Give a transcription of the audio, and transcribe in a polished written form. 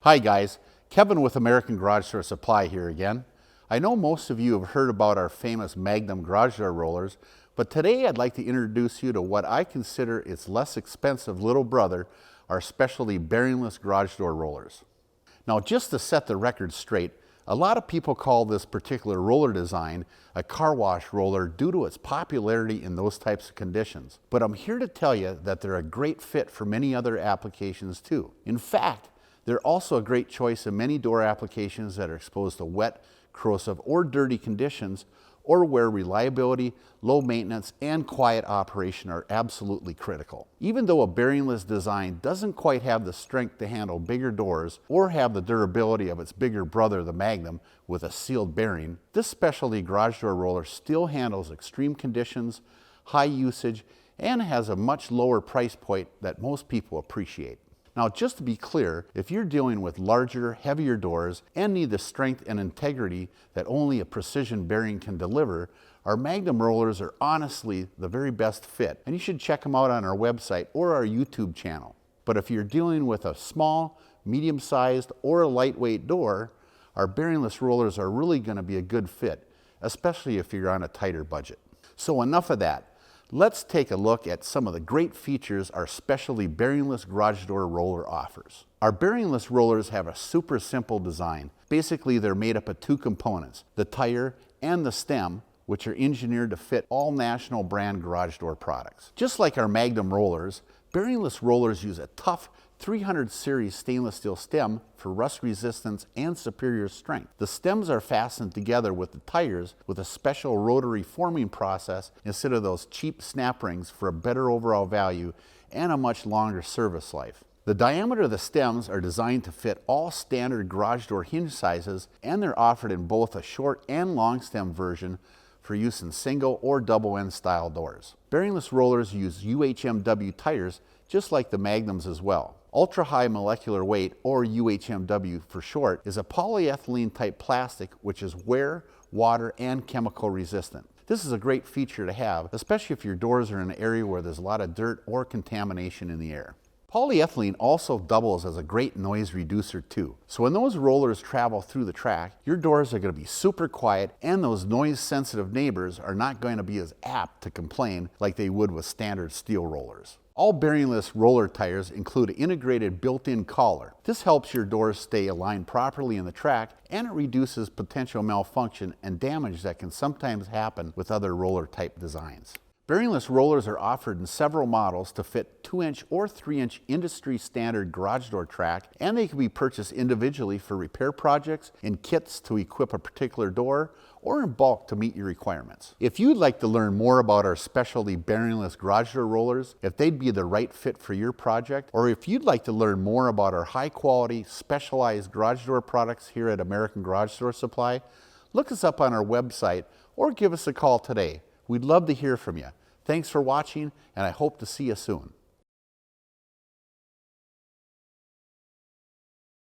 Hi guys, Kevin with American Garage Door Supply here again. I know most of you have heard about our famous Magnum garage door rollers, but today I'd like to introduce you to what I consider its less expensive little brother, our specialty bearingless garage door rollers. Now just to set the record straight, a lot of people call this particular roller design a car wash roller due to its popularity in those types of conditions. But I'm here to tell you that they're a great fit for many other applications too. In fact, they're also a great choice in many door applications that are exposed to wet, corrosive, or dirty conditions, or where reliability, low maintenance, and quiet operation are absolutely critical. Even though a bearingless design doesn't quite have the strength to handle bigger doors or have the durability of its bigger brother, the Magnum, with a sealed bearing, this specialty garage door roller still handles extreme conditions, high usage, and has a much lower price point that most people appreciate. Now, just to be clear, if you're dealing with larger, heavier doors and need the strength and integrity that only a precision bearing can deliver, our Magnum rollers are honestly the very best fit, and you should check them out on our website or our YouTube channel. But if you're dealing with a small, medium-sized, or a lightweight door, our bearingless rollers are really going to be a good fit, especially if you're on a tighter budget. So enough of that. Let's take a look at some of the great features our specialty bearingless garage door roller offers. Our bearingless rollers have a super simple design. Basically, they're made up of two components, the tire and the stem, which are engineered to fit all national brand garage door products. Just like our Magnum rollers, bearingless rollers use a tough 300 series stainless steel stem for rust resistance and superior strength. The stems are fastened together with the tires with a special rotary forming process instead of those cheap snap rings for a better overall value and a much longer service life. The diameter of the stems are designed to fit all standard garage door hinge sizes, and they're offered in both a short and long stem version for use in single or double end style doors. Bearingless rollers use UHMW tires just like the Magnums as well. Ultra high molecular weight, or UHMW for short, is a polyethylene type plastic which is wear, water, and chemical resistant. This is a great feature to have, especially if your doors are in an area where there's a lot of dirt or contamination in the air. Polyethylene also doubles as a great noise reducer too. So when those rollers travel through the track, your doors are going to be super quiet, and those noise sensitive neighbors are not going to be as apt to complain like they would with standard steel rollers. All bearingless roller tires include an integrated built-in collar. This helps your doors stay aligned properly in the track, and it reduces potential malfunction and damage that can sometimes happen with other roller type designs. Bearingless rollers are offered in several models to fit 2-inch or 3-inch industry standard garage door track, and they can be purchased individually for repair projects, in kits to equip a particular door, or in bulk to meet your requirements. If you'd like to learn more about our specialty bearingless garage door rollers, if they'd be the right fit for your project, or if you'd like to learn more about our high quality, specialized garage door products here at American Garage Door Supply, look us up on our website or give us a call today. We'd love to hear from you. Thanks for watching, and I hope to see you soon.